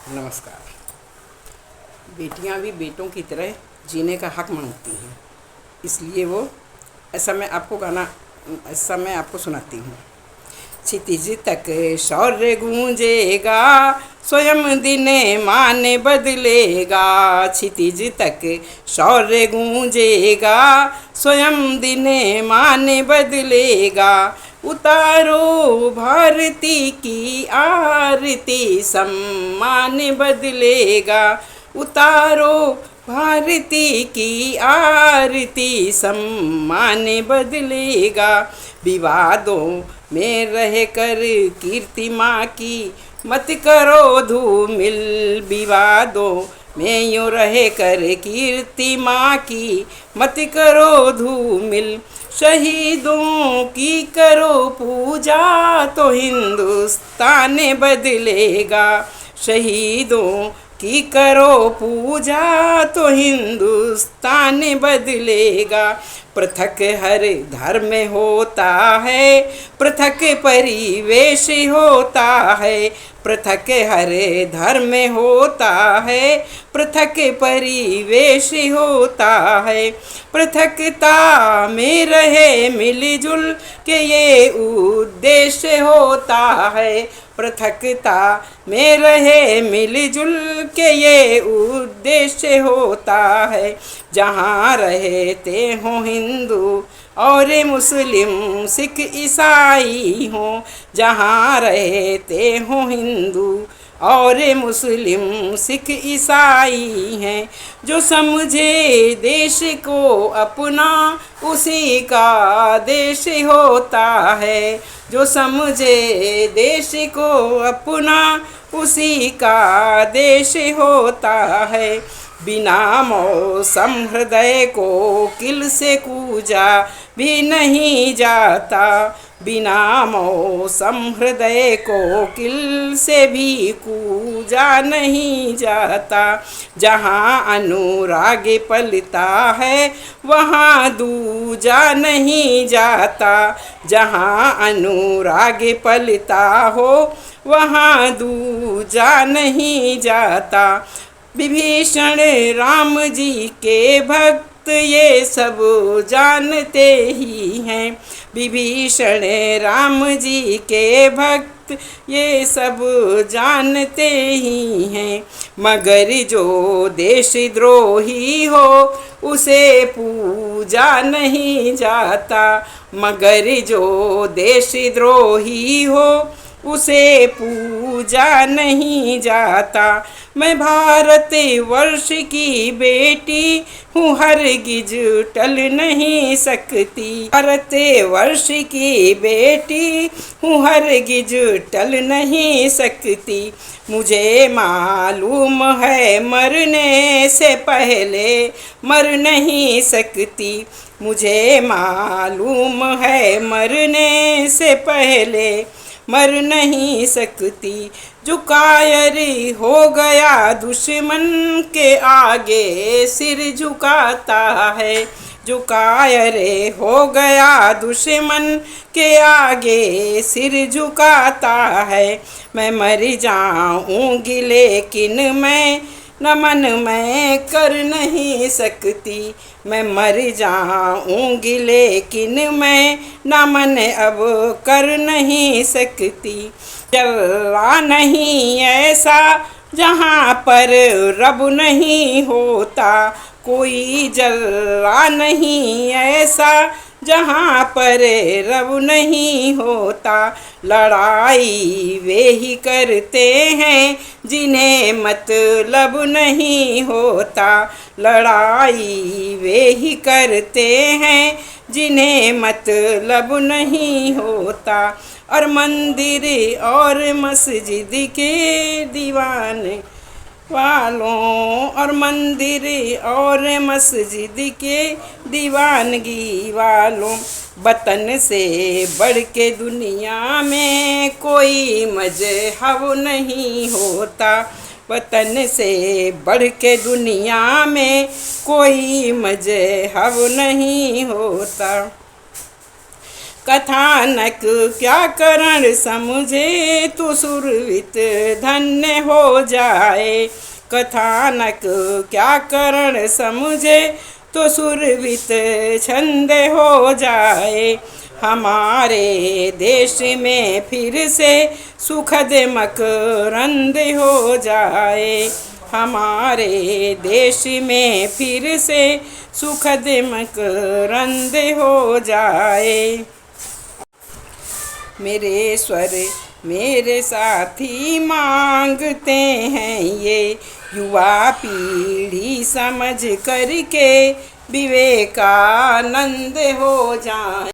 नमस्कार। बेटियां भी बेटों की तरह जीने का हक मांगती हैं, इसलिए वो ऐसा मैं आपको सुनाती हूँ। क्षितिज तक शौर्य गूंजेगा, स्वयं दिने मान बदलेगा। क्षितिज तक शौर्य गूंजेगा, स्वयं दिने मान बदलेगा। उतारो भारती की आरती, सम्मान बदलेगा। उतारो भारती की आरती, सम्मान बदलेगा। विवादों में रह कर कीर्ति माँ की मत करो धूमिल। विवादों में यूँ रह कर कीर्ति माँ की मत करो धूमिल। शहीदों की करो पूजा, तो हिंदुस्तान बदलेगा। शहीदों की करो पूजा, तो हिंदुस्तान बदलेगा। पृथक हर धर्म होता है, पृथक परिवेश होता है। पृथक हर धर्म होता है, पृथक परिवेश होता है। पृथकता में रहे मिलजुल के ये उद्देश्य होता है। पृथकता में रहे मिलजुल के ये उद्देश्य होता है। जहाँ रहते हों हिंदू और मुस्लिम सिख ईसाई हों, जहाँ रहते हों हिंदू और मुस्लिम सिख ईसाई हैं। जो समझे देश को अपना, उसी का देश होता है। जो समझे देश को अपना, उसी का देश होता है। बिना मौसम हृदय को किल से कूजा भी नहीं जाता। बिना मौसम हृदय को किल से भी कूजा नहीं जाता। जहाँ अनुराग पलता है, वहाँ दूजा नहीं जाता। जहाँ अनुराग पलता हो, वहाँ दूजा नहीं जाता। विभीषण राम जी के भक्त ये सब जानते ही हैं। विभीषण राम जी के भक्त ये सब जानते ही हैं। मगर जो देशद्रोही हो, उसे पूजा नहीं जाता। मगर जो देशद्रोही हो, उसे पूजा नहीं जाता। मैं भारत वर्ष की बेटी हूँ, हरगिज टल नहीं सकती। भारत वर्ष की बेटी हूँ, हरगिज टल नहीं सकती। मुझे मालूम है मरने से पहले मर नहीं सकती। मुझे मालूम है मरने से पहले मर नहीं सकती। जो कायर हो गया दुश्मन के आगे सिर झुकाता है। जो कायर हो गया दुश्मन के आगे सिर झुकाता है। मैं मर जाऊंगी लेकिन मैं नमन मैं कर नहीं सकती। मैं मर जाऊंगी लेकिन मैं नमन अब कर नहीं सकती। जलवा नहीं ऐसा जहाँ पर रब नहीं होता। कोई जलवा नहीं ऐसा जहाँ पर रब नहीं होता। लड़ाई वे ही करते हैं जिन्हें मतलब नहीं होता। लड़ाई वे ही करते हैं जिन्हें मतलब नहीं होता। और मंदिर और मस्जिद के दीवाने वालों, और मंदिर और मस्जिद के दीवानगी वालों, वतन से बढ़ के दुनिया में कोई मजहब नहीं होता। वतन से बढ़ के दुनिया में कोई मजहब नहीं होता। कथानक क्या करण समझे, तो सुरवित धन्य हो जाए। कथानक क्या करण समझे, तो सुरवित छंद हो जाए। हमारे देश में फिर से सुखद मकरंद हो जाए। हमारे देश में फिर से सुखद मकरंद हो जाए। मेरे स्वर मेरे साथी मांगते हैं ये, युवा पीढ़ी समझ करके विवेकानंद हो जाए।